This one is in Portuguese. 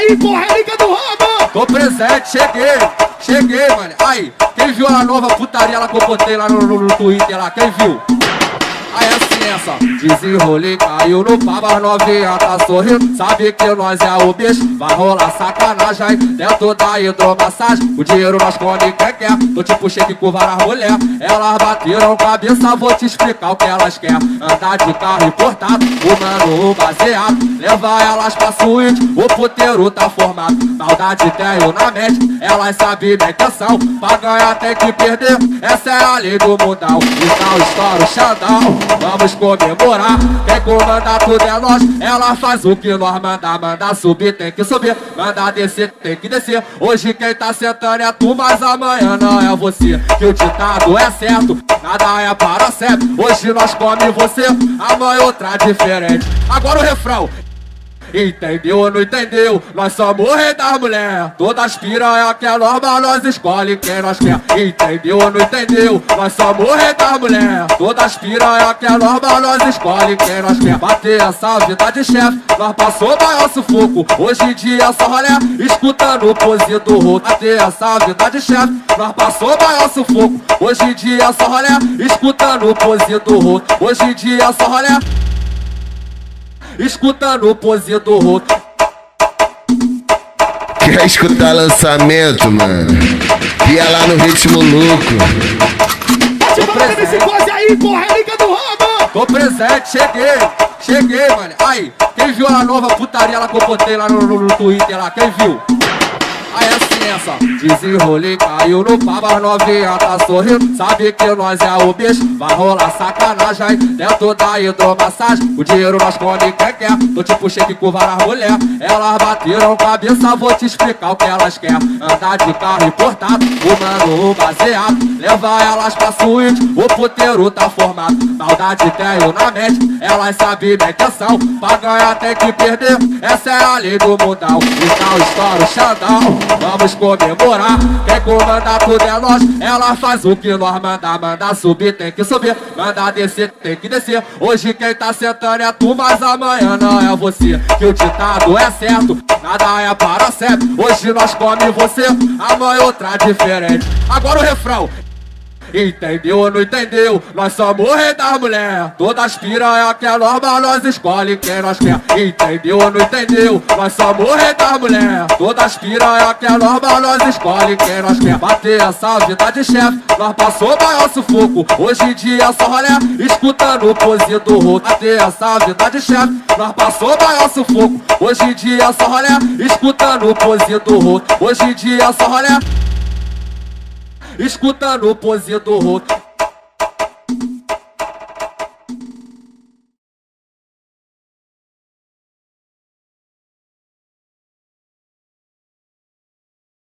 aí, porra, é liga do ramo. Tô presente, cheguei, mano. Aí, quem viu a nova putaria lá que eu botei lá no Twitter lá? Quem viu? Aí assim, essa desenrolei, caiu no pau, as novinha tá sorrindo. Sabe que nós é o bicho, vai rolar sacanagem aí dentro da hidromassagem. O dinheiro nós come quem quer, tô tipo shake com várias mulher. Elas bateram cabeça, vou te explicar o que elas quer. Andar de carro importado, fumando baseado, levar elas pra suíte, o puteiro tá formado. Maldade tenho na mente, elas sabem minha intenção. Pra ganhar tem que perder, essa é a lei do mundão. Então estoura o xandão, vamos comemorar. Quem comanda tudo é nós, ela faz o que nós manda. Manda subir, tem que subir, manda descer, tem que descer. Hoje quem tá sentando é tu, mas amanhã não é você. Que o ditado é certo, nada é para sempre. Hoje nós come você, amanhã outra diferente. Agora o refrão. Entendeu ou não entendeu? Nós somos o rei das mulher. Todas piranha que é normal, nós escolhe quem nós quer. Entendeu ou não entendeu? Nós somos o rei das mulher. Todas piranha que é normal, nós escolhe quem nós quer. Bater essa vida de chefe, nós passou maior sufoco. Hoje em dia é só rolé, escutando o pose do rosto. Bater essa vida de chefe, nós passou maior sufoco. Hoje em dia é só rolé, escutando o pose do rosto. Hoje em dia é só rolé, escutando o pose do rosto. Quer escutar lançamento, mano? Via lá no ritmo louco. Tô presente esse pose aí, porra, é liga do ramo. Tô presente, cheguei, mano. Aí, quem viu a nova putaria lá que eu botei lá no Twitter lá? Quem viu? Aí assim, essa desenrolei, caiu no pau, as novinha tá sorrindo. Sabe que nós é o bicho, vai rolar sacanagem aí dentro da hidromassagem. O dinheiro nós come quem quer, tô tipo shake com várias mulher. Elas bateram cabeça, vou te explicar o que elas quer. Andar de carro importado, fumando baseado, levar elas pra suíte, o puteiro tá formado. Maldade tenho na mente, elas sabem minha intenção. Pra ganhar tem que perder, essa é a lei do mundão. Então estoura o xandão, vamos comemorar. Quem comanda tudo é nós, ela faz o que nós manda. Manda subir, tem que subir, manda descer, tem que descer. Hoje quem tá sentando é tu, mas amanhã não é você. Que o ditado é certo, nada é para sempre. Hoje nós come você, amanhã outra diferente. Agora o refrão. Entendeu ou não entendeu? Nós somos o rei das mulher. Todas piranha que é normal, nós escolhe quem nós quer. Entendeu ou não entendeu? Nós somos o rei das mulher. Todas piranha que é normal, nós escolhe quem nós quer. Bater essa vida de chefe, nós passou maior sufoco. Hoje em dia é só rolé, escutando o pose do rosto. Bater essa vida de chefe, nós passou maior sufoco. Hoje em dia é só rolé, escutando o pose do rosto. Hoje em dia é só rolé, escutando o pose do rosto.